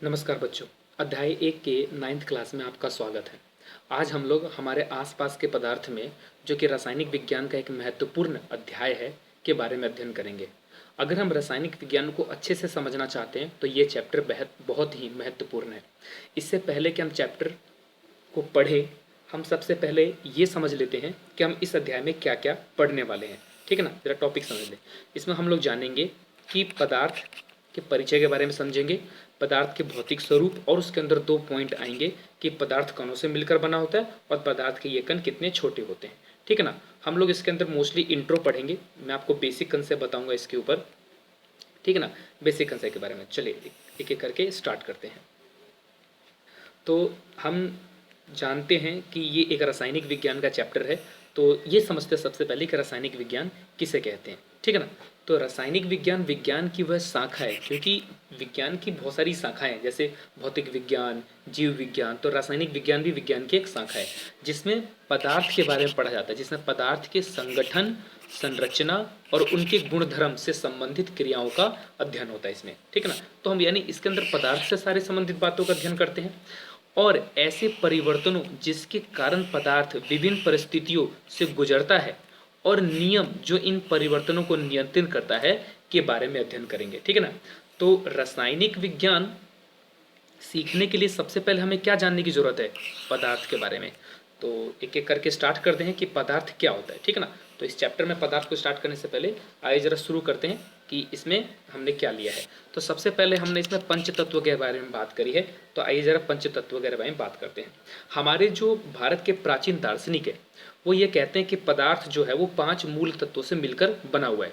नमस्कार बच्चों। अध्याय 1 के 9th क्लास में आपका स्वागत है। आज हम लोग हमारे आसपास के पदार्थ में जो कि रासायनिक विज्ञान का एक महत्वपूर्ण अध्याय है के बारे में अध्ययन करेंगे। अगर हम रासायनिक विज्ञान को अच्छे से समझना चाहते हैं तो ये चैप्टर बहुत ही महत्वपूर्ण है। इससे पहले कि हम चैप्टर को पढ़ें, हम सबसे पहले ये समझ लेते हैं कि हम इस अध्याय में क्या क्या पढ़ने वाले हैं। ठीक है ना, जरा टॉपिक समझ लें। इसमें हम लोग जानेंगे कि पदार्थ के परिचय के बारे में समझेंगे, पदार्थ के भौतिक स्वरूप, और उसके अंदर 2 पॉइंट आएंगे कि पदार्थ कणों से मिलकर बना होता है और पदार्थ के ये कण कितने छोटे होते हैं। ठीक है ना, हम लोग इसके अंदर मोस्टली इंट्रो पढ़ेंगे। मैं आपको बेसिक कंसेप्ट बताऊंगा इसके ऊपर। ठीक है ना, बेसिक कंसेप्ट के बारे में चलिए एक एक करके स्टार्ट करते हैं। तो हम जानते हैं कि ये एक रासायनिक विज्ञान का चैप्टर है, तो ये समझते हैं सबसे पहले कि रासायनिक विज्ञान किसे कहते हैं। ठीक है ना, तो रासायनिक विज्ञान विज्ञान की वह शाखा है, क्योंकि विज्ञान की बहुत सारी शाखाएं हैं, जैसे भौतिक विज्ञान, जीव विज्ञान, तो रासायनिक विज्ञान भी विज्ञान की एक शाखा है जिसमें पदार्थ के बारे में पढ़ा जाता है, जिसमें पदार्थ के संगठन, संरचना और उनके गुणधर्म से संबंधित क्रियाओं का अध्ययन होता है इसमें। ठीक है ना, तो हम यानी इसके अंदर पदार्थ से सारे संबंधित बातों का अध्ययन करते हैं और ऐसे परिवर्तनों जिसके कारण पदार्थ विभिन्न परिस्थितियों से गुजरता है और नियम जो इन परिवर्तनों को नियंत्रित करता है के बारे में अध्ययन करेंगे। ठीक है ना, तो रासायनिक विज्ञान सीखने के लिए सबसे पहले हमें क्या जानने की जरूरत है? पदार्थ के बारे में। तो एक एक करके स्टार्ट करते हैं कि पदार्थ क्या होता है। ठीक है ना, तो इस चैप्टर में पदार्थ को स्टार्ट करने से पहले आइए जरा शुरू करते हैं कि इसमें हमने क्या लिया है। तो सबसे पहले हमने इसमें पंच तत्व के बारे में बात करी है, तो आइए जरा पंच तत्व के बारे में बात करते हैं। हमारे जो भारत के प्राचीन दार्शनिक है वो ये कहते हैं कि पदार्थ जो है वो 5 मूल तत्वों से मिलकर बना हुआ है,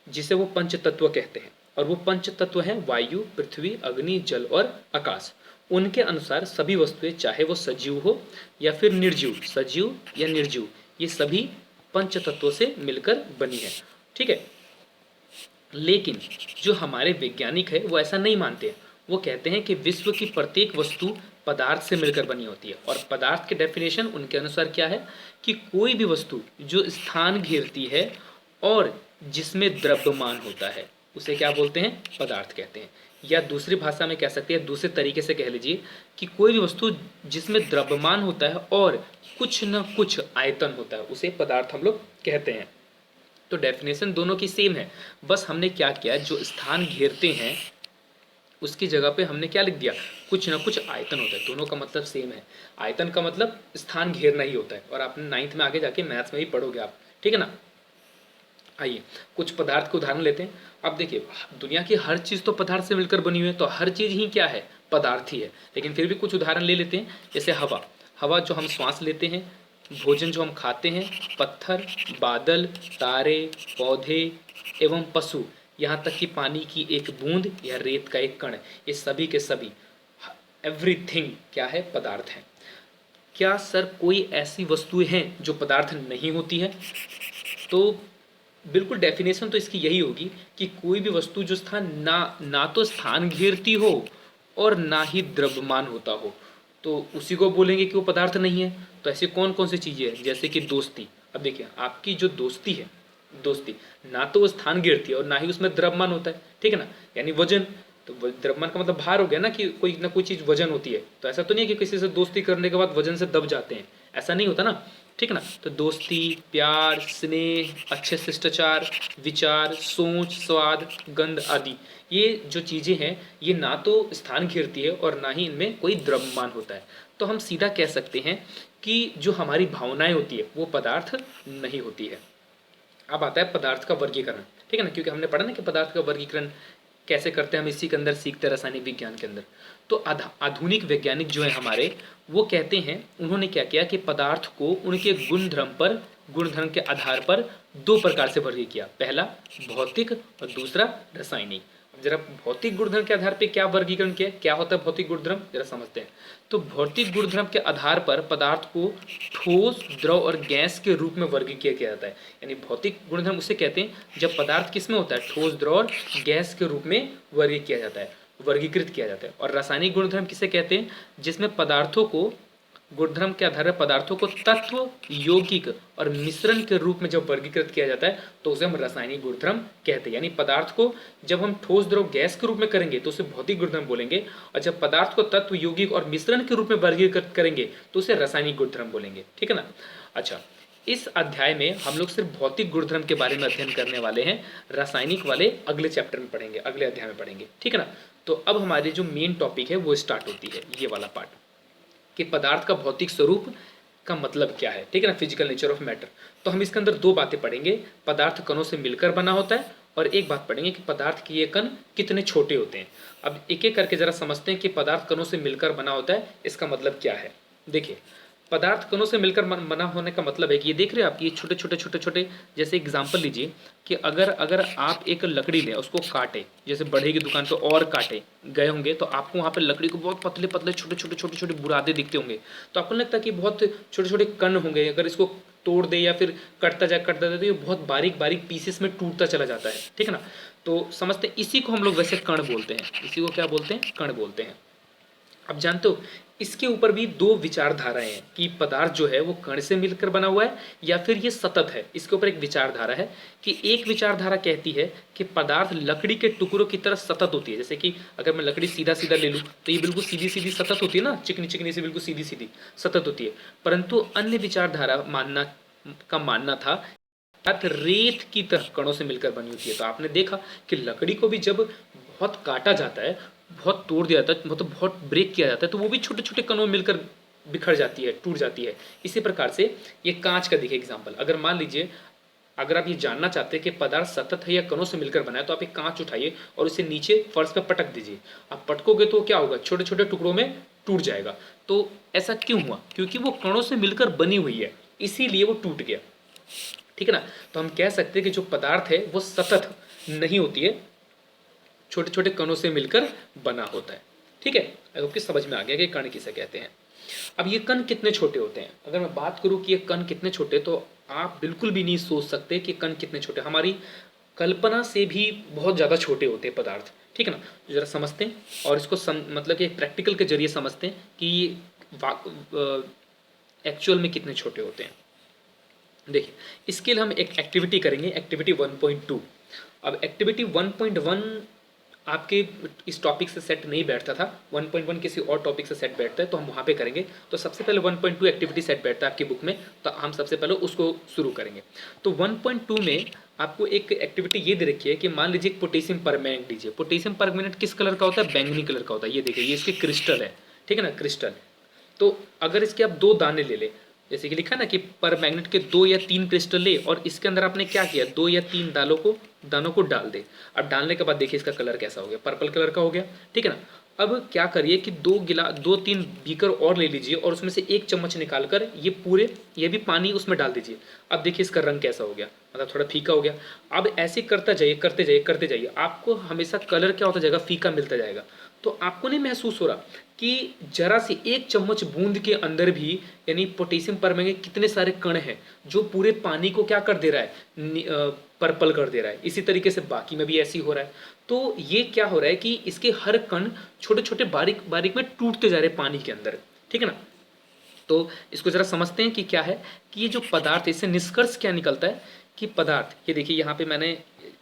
जिसे वो पंच तत्व कहते हैं। और वो पंच तत्व हैं वायु, पृथ्वी, अग्नि, जल और आकाश। उनके अनुसार सभी वस्तुएं, चाहे वो सजीव हो या फिर निर्जीव, सजीव या निर्जीव, ये सभी पंच तत्वों से मिलकर बनी है। ठीक है, लेकिन जो हमारे वैज्ञानिक है वो ऐसा नहीं मानते हैं। वो कहते हैं कि विश्व की प्रत्येक वस्तु पदार्थ से मिलकर बनी होती है। और पदार्थ के डेफिनेशन उनके अनुसार क्या है कि कोई भी वस्तु जो स्थान घेरती है और जिसमें द्रव्यमान होता है उसे क्या बोलते हैं? पदार्थ कहते हैं। या दूसरी भाषा में कह सकते हैं, दूसरे तरीके से कह लीजिए कि कोई भी वस्तु जिसमें द्रव्यमान होता है और कुछ न कुछ आयतन होता है उसे पदार्थ हम लोग कहते हैं। तो डेफिनेशन दोनों की सेम है, बस हमने क्या किया, जो स्थान घेरते हैं उसकी जगह पे हमने क्या लिख दिया, कुछ ना कुछ आयतन होता है। दोनों का मतलब सेम है। आयतन का मतलब स्थान घेरना ही होता है, और आपने 9th में आगे जाके मैथ्स में भी पढ़ोगे आप। ठीक है ना, आइए कुछ पदार्थ के उदाहरण लेते हैं। अब देखिए, दुनिया की हर चीज़ तो पदार्थ से मिलकर बनी हुई है, तो हर चीज़ ही क्या है? पदार्थ ही है। लेकिन फिर भी कुछ उदाहरण ले लेते हैं, जैसे हवा। हवा जो हम श्वास लेते हैं, भोजन जो हम खाते हैं, पत्थर, बादल, तारे, पौधे एवं पशु, यहाँ तक कि पानी की एक बूंद या रेत का एक कण, ये सभी के सभी, एवरीथिंग क्या है? पदार्थ है। क्या सर कोई ऐसी वस्तुएं हैं जो पदार्थ नहीं होती है? तो बिल्कुल डेफिनेशन तो इसकी यही होगी कि कोई भी वस्तु जो स्थान ना तो स्थान घेरती हो और ना ही द्रव्यमान होता हो, तो उसी को बोलेंगे कि वो पदार्थ नहीं है। तो ऐसी कौन कौन सी चीज़ें हैं? जैसे कि दोस्ती। अब देखिए, आपकी जो दोस्ती है, दोस्ती ना तो वो स्थान घेरती है और ना ही उसमें द्रव्यमान होता है। ठीक है ना, यानी वजन। तो द्रव्यमान का मतलब भार हो गया ना, कि कोई ना कोई चीज़ वजन होती है। तो ऐसा तो नहीं है कि किसी से दोस्ती करने के बाद वजन से दब जाते हैं, ऐसा नहीं होता ना। ठीक है ना, तो दोस्ती, प्यार, स्नेह, अच्छे शिष्टाचार, विचार, सोच, स्वाद, गंध आदि, ये जो चीज़ें हैं ये ना तो स्थान घेरती है और ना ही इनमें कोई द्रव्यमान होता है। तो हम सीधा कह सकते हैं कि जो हमारी भावनाएं होती है वो पदार्थ नहीं होती है। अब आता है पदार्थ का वर्गीकरण। ठीक है ना, क्योंकि हमने पढ़ा ना कि पदार्थ का वर्गीकरण कैसे करते हैं, हम इसी के अंदर सीखते हैं, रासायनिक विज्ञान के अंदर। तो आधुनिक वैज्ञानिक जो है हमारे, वो कहते हैं, उन्होंने क्या किया कि पदार्थ को उनके गुणधर्म के आधार पर 2 प्रकार से वर्गीकृत किया। पहला भौतिक और दूसरा रासायनिक। अब जरा भौतिक गुणधर्म के आधार पर क्या वर्गीकरण किया, क्या होता है भौतिक गुणधर्म, जरा समझते हैं। तो भौतिक गुणधर्म के आधार पर पदार्थ को ठोस, द्रव और गैस के रूप में वर्गीकृत किया जाता है। यानी भौतिक गुणधर्म उसे कहते हैं जब पदार्थ किस में होता है? ठोस, द्रव और गैस के रूप में वर्गीकृत किया जाता है। और रासायनिक गुणधर्म किसे कहते हैं? जिसमें पदार्थों को गुणधर्म के आधार पर पदार्थों को तत्व, यौगिक और मिश्रण के रूप में जब वर्गीकृत किया जाता है तो उसे हम रासायनिक गुणधर्म कहते हैं। यानी पदार्थ को जब हम ठोस, द्रव, गैस के रूप में करेंगे तो उसे भौतिक गुणधर्म बोलेंगे, और जब पदार्थ को तत्व, यौगिक और मिश्रण के रूप में वर्गीकृत करेंगे तो उसे रासायनिक गुणधर्म बोलेंगे। ठीक है ना। अच्छा, इस अध्याय में हम लोग सिर्फ भौतिक गुणधर्म के बारे में अध्ययन करने वाले हैं, रासायनिक वाले अगले चैप्टर में पढ़ेंगे, अगले अध्याय में पढ़ेंगे। ठीक है ना। तो अब हमारी जो मेन टॉपिक है वो स्टार्ट होती है, ये वाला पार्ट, कि पदार्थ का भौतिक स्वरूप का मतलब क्या है। ठीक है ना, फिजिकल नेचर ऑफ मैटर। तो हम इसके अंदर दो बातें पढ़ेंगे, पदार्थ कणों से मिलकर बना होता है, और एक बात पढ़ेंगे कि पदार्थ के ये कण कितने छोटे होते हैं। अब एक एक करके जरा समझते हैं कि पदार्थ कणों से मिलकर बना होता है, इसका मतलब क्या है। देखिए, पदार्थ कणों से मिलकर बना होने का मतलब है कि ये देख रहे हो आप, ये छोटे छोटे छोटे छोटे, जैसे एग्जांपल लीजिए कि अगर अगर आप एक लकड़ी लें, उसको काटे, जैसे बढ़ई की दुकान पे और काटे गए होंगे तो आपको वहाँ पे लकड़ी को बहुत पतले पतले छोटे छोटे छोटे छोटे बुरादे दिखते होंगे, तो आपको लगता है कि बहुत छोटे छोटे कण होंगे, अगर इसको तोड़ दे या फिर कटता जाए तो ये बहुत बारीक बारीक पीसेस में टूटता चला जाता है। ठीक है ना। तो समझते हैं, इसी को हम लोग वैसे कण बोलते हैं, इसी को क्या बोलते हैं, कण बोलते हैं। अब जानते हो, इसके ऊपर भी दो विचारधाराएं हैं कि पदार्थ जो है वो कण से मिलकर बना हुआ है या फिर ये सतत है। इसके ऊपर एक विचारधारा है कि एक विचारधारा कहती है कि पदार्थ लकड़ी के टुकड़ों की तरह सतत होती है। जैसे कि अगर मैं लकड़ी सीधा सीधा ले लूँ तो ये बिल्कुल सीधी सीधी सतत होती है ना, चिकनी चिकनी से बिल्कुल सीधी सीधी सतत होती है। परंतु अन्य विचारधारा मानना था पदार्थ रेत की तरह कणों से मिलकर बनी होती है। तो आपने देखा कि लकड़ी को भी जब बहुत काटा जाता है, बहुत तोड़ दिया जाता है, मतलब बहुत ब्रेक किया जाता है, तो वो भी छोटे छोटे कणों में मिलकर बिखर जाती है, टूट जाती है। इसी प्रकार से ये कांच का देखिए एग्जाम्पल, अगर मान लीजिए अगर आप ये जानना चाहते हैं कि पदार्थ सतत है या कणों से मिलकर बना है, तो आप एक कांच उठाइए और इसे नीचे फर्श पर पटक दीजिए। आप पटकोगे तो क्या होगा, छोटे छोटे टुकड़ों में टूट जाएगा। तो ऐसा क्यों हुआ, क्योंकि वो कणों से मिलकर बनी हुई है, इसीलिए वो टूट गया। ठीक है ना। तो हम कह सकते हैं कि जो पदार्थ है वो सतत नहीं होती है, छोटे छोटे कणों से मिलकर बना होता है। ठीक है, आई होप कि समझ में आ गया कि कण किसे कहते हैं। अब ये कण कितने छोटे होते हैं, अगर मैं बात करूं कि ये कण कितने छोटे, तो आप बिल्कुल भी नहीं सोच सकते कि कण कितने छोटे, हमारी कल्पना से भी बहुत ज़्यादा छोटे होते हैं पदार्थ। ठीक है ना। जरा समझते हैं और इसको मतलब कि प्रैक्टिकल के जरिए समझते हैं कि ये एक्चुअल में कितने छोटे होते हैं। देखिए, इसके लिए हम एक एक्टिविटी करेंगे, एक्टिविटी 1.2। अब एक्टिविटी 1.1 आपके इस टॉपिक से सेट नहीं बैठता था, 1.1 किसी और टॉपिक से सेट बैठता है, तो हम वहाँ पे करेंगे। तो सबसे पहले 1.2 एक्टिविटी सेट बैठता है आपकी बुक में, तो हम सबसे पहले उसको शुरू करेंगे। तो 1.2 में आपको एक एक्टिविटी ये दे रखी है कि मान लीजिए एक पोटेशियम परमैंगनेट लीजिए। पोटेशियम परमैंगनेट किस कलर का होता है, बैंगनी कलर का होता है। ये देखिए, ये इसके क्रिस्टल है। ठीक है ना, क्रिस्टल। तो अगर इसके आप दो दाने ले ले, जैसे कि लिखा ना कि पर मैग्नेट के 2 या 3 क्रिस्टल ले, और इसके अंदर आपने क्या किया, 2 या 3 दानों को डाल दे। अब डालने के बाद देखिए इसका कलर कैसा हो गया, पर्पल कलर का हो गया। ठीक है ना। अब क्या करिए कि 2-3 बीकर और ले लीजिए और उसमें से 1 चम्मच निकाल कर ये भी पानी उसमें डाल दीजिए। अब देखिए इसका रंग कैसा हो गया, मतलब थोड़ा फीका हो गया। अब ऐसे करते जाइए, आपको हमेशा कलर क्या होता जाएगा, फीका मिलता जाएगा। तो आपको नहीं महसूस हो रहा कि जरा सी 1 चम्मच बूंद के अंदर भी यानी पोटेशियम परमैंगनेट कितने सारे कण हैं जो पूरे पानी को क्या कर दे रहा है, पर्पल कर दे रहा है। इसी तरीके से बाकी में भी ऐसी हो रहा है। तो ये क्या हो रहा है कि इसके हर कण छोटे छोटे बारीक बारीक में टूटते जा रहे हैं पानी के अंदर। ठीक है ना। तो इसको जरा समझते हैं कि क्या है कि ये जो पदार्थ है, इससे निष्कर्ष क्या निकलता है कि पदार्थ, ये देखिए यहाँ पे मैंने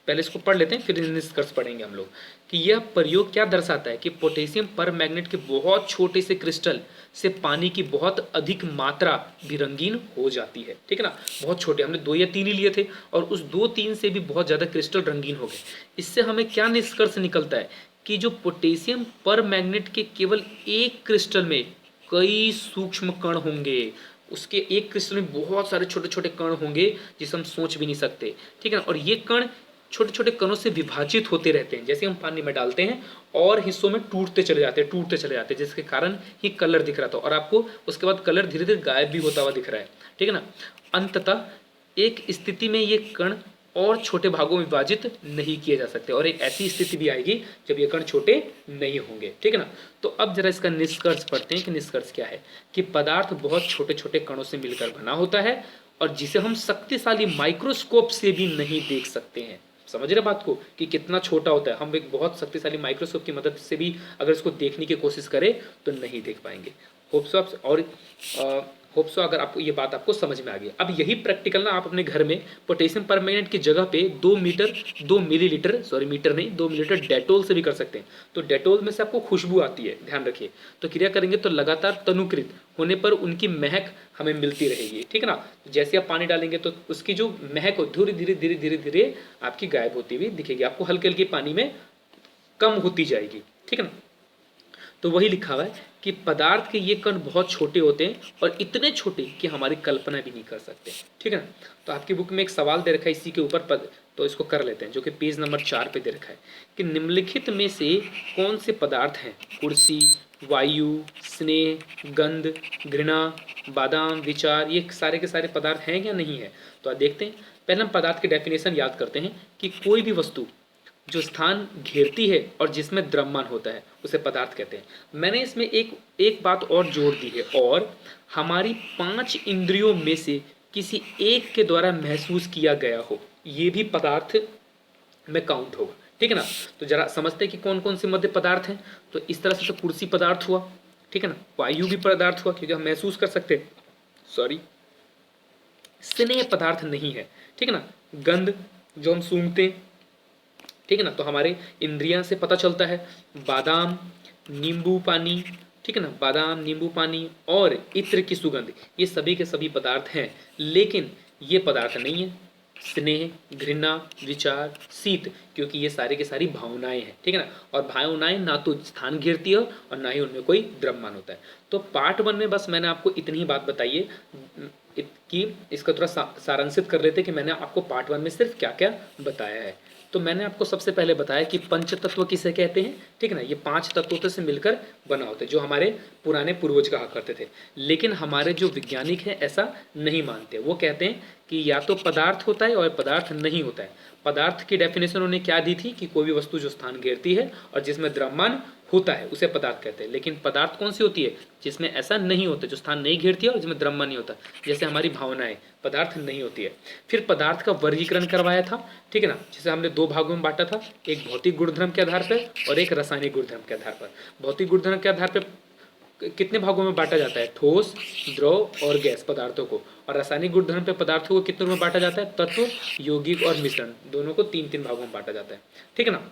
पहले इसको पढ़ लेते हैं फिर निष्कर्ष पढ़ेंगे हम लोग, कि यह प्रयोग क्या दर्शाता है कि पोटेशियम परमैंगनेट के बहुत छोटे से क्रिस्टल से पानी की बहुत अधिक मात्रा भी रंगीन हो जाती है। ठीक है ना। बहुत छोटे, हमने 2 या 3 ही लिए थे और उस 2-3 से भी बहुत ज़्यादा क्रिस्टल रंगीन हो गए। इससे हमें क्या निष्कर्ष निकलता है कि जो पोटेशियम परमैंगनेट के केवल एक क्रिस्टल में कई सूक्ष्म कण होंगे, उसके एक क्रिस्टल में बहुत सारे छोटे छोटे कण होंगे जिसे हम सोच भी नहीं सकते। ठीक है ना। और ये कण छोटे छोटे कणों से विभाजित होते रहते हैं, जैसे हम पानी में डालते हैं और हिस्सों में टूटते चले जाते हैं, जिसके कारण ये कलर दिख रहा था और आपको उसके बाद कलर धीरे धीरे गायब भी होता हुआ दिख रहा है। ठीक है ना। अंततः एक स्थिति में ये कण और छोटे भागों में विभाजित नहीं किए जा सकते, और एक ऐसी स्थिति भी आएगी जब ये कण छोटे नहीं होंगे। ठीक है ना। तो अब जरा इसका निष्कर्ष पढ़ते हैं कि निष्कर्ष क्या है, कि पदार्थ बहुत छोटे छोटे कणों से मिलकर बना होता है और जिसे हम शक्तिशाली माइक्रोस्कोप से भी नहीं देख सकते हैं। समझ रहे बात को कि कितना छोटा होता है, हम एक बहुत शक्तिशाली माइक्रोस्कोप की मदद से भी अगर इसको देखने की कोशिश करें तो नहीं देख पाएंगे। होप सो अगर आपको ये बात आपको समझ में आ गई। अब यही प्रैक्टिकल ना आप अपने घर में पोटेशियम परमैंगनेट की जगह पे 2 मिलीलीटर, सॉरी मीटर नहीं, 2 मिलीलीटर डेटोल से भी कर सकते हैं। तो डेटोल में से आपको खुशबू आती है, ध्यान रखिए। तो क्रिया करेंगे तो लगातार तनुकृत होने पर उनकी महक हमें मिलती रहेगी, ठीक है ना। जैसे आप पानी डालेंगे तो उसकी जो महक हो धीरे धीरे धीरे धीरे धीरे आपकी गायब होती हुई दिखेगी, आपको हल्के हल्के पानी में कम होती जाएगी, ठीक है ना। तो वही लिखा हुआ है कि पदार्थ के ये कण बहुत छोटे होते हैं और इतने छोटे कि हमारी कल्पना भी नहीं कर सकते, ठीक है ना। तो आपकी बुक में एक सवाल दे रखा है इसी के ऊपर तो इसको कर लेते हैं, जो कि पेज नंबर 4 पे दे रखा है कि निम्नलिखित में से कौन से पदार्थ हैं, कुर्सी, वायु, स्नेह, गंध, घृणा, बादाम, विचार, ये सारे के सारे पदार्थ हैं या नहीं है। तो आप देखते हैं, पहले हम पदार्थ की डेफिनेशन याद करते हैं कि कोई भी वस्तु जो स्थान घेरती है और जिसमें द्रव्यमान होता है उसे पदार्थ कहते हैं। मैंने इसमें एक बात और जोड़ दी है, और हमारी 5 इंद्रियों में से किसी एक के द्वारा महसूस किया गया हो, ये भी पदार्थ में काउंट होगा, ठीक है ना। तो जरा समझते हैं कि कौन कौन से मध्य पदार्थ हैं। तो इस तरह से तो कुर्सी पदार्थ हुआ, ठीक है ना। वायु भी पदार्थ हुआ क्योंकि हम महसूस कर सकते हैं, सॉरी। स्नेह पदार्थ नहीं है, ठीक है ना। गंध जो हम सूंघते हैं, ठीक है ना, तो हमारे इंद्रियां से पता चलता है। बादाम, नींबू पानी, ठीक है ना, बादाम, नींबू पानी और इत्र की सुगंध, ये सभी के सभी पदार्थ हैं, लेकिन ये पदार्थ नहीं है स्नेह, घृणा, विचार, शीत, क्योंकि ये सारी की सारी भावनाएं हैं, ठीक है ना। और भावनाएं ना तो स्थान घेरती है और ना ही उनमें कोई द्रव्यमान होता है। तो पार्ट 1 में बस मैंने आपको इतनी ही बात बताई है कि इसका थोड़ा सारांशित कर लेते कि मैंने आपको पार्ट 1 में सिर्फ क्या क्या बताया है। तो मैंने आपको सबसे पहले बताया कि पंच तत्व किसे कहते हैं, ठीक है ना। ये 5 तत्वों से मिलकर बना होता है, जो हमारे पुराने पूर्वज कहा करते थे। लेकिन हमारे जो वैज्ञानिक हैं ऐसा नहीं मानते, वो कहते हैं कि या तो पदार्थ होता है और पदार्थ नहीं होता है। पदार्थ की डेफिनेशन उन्होंने क्या दी थी कि कोई भी वस्तु जो स्थान घेरती है और जिसमें द्रव्यमान होता है उसे पदार्थ कहते हैं। लेकिन पदार्थ कौन सी होती है, जिसमें ऐसा नहीं होता, जो स्थान नहीं घेरती है और जिसमें द्रव्यमान नहीं होता, जैसे हमारी भावनाएं, पदार्थ नहीं होती है। फिर पदार्थ का वर्गीकरण करवाया था, ठीक है ना, जिसे हमने 2 भागों में बांटा था, एक भौतिक गुणधर्म के आधार पर और एक रासायनिक गुणधर्म के आधार पर। भौतिक गुणधर्म के आधार पर कितने भागों में बांटा जाता है, ठोस, द्रव और गैस पदार्थों को। और रासायनिक गुणधर्म पे पदार्थों को कितने में बांटा जाता है, तत्व, यौगिक और मिश्रण, दोनों को 3-3 भागों में बांटा जाता है, ठीक है ना।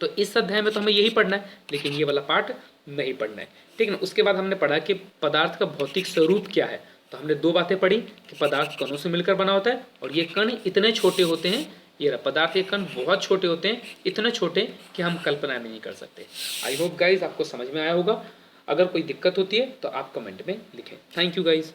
तो इस अध्याय में तो हमें यही पढ़ना है, लेकिन ये वाला पार्ट नहीं पढ़ना है, ठीक है ना। उसके बाद हमने पढ़ा कि पदार्थ का भौतिक स्वरूप क्या है। तो हमने 2 बातें पढ़ी कि पदार्थ कणों से मिलकर बना होता है और ये कण इतने छोटे होते हैं, ये रहा पदार्थ के कण बहुत छोटे होते हैं, इतने छोटे कि हम कल्पना भी नहीं कर सकते। आई होप गाइज आपको समझ में आया होगा। अगर कोई दिक्कत होती है तो आप कमेंट में लिखें। Thank you guys.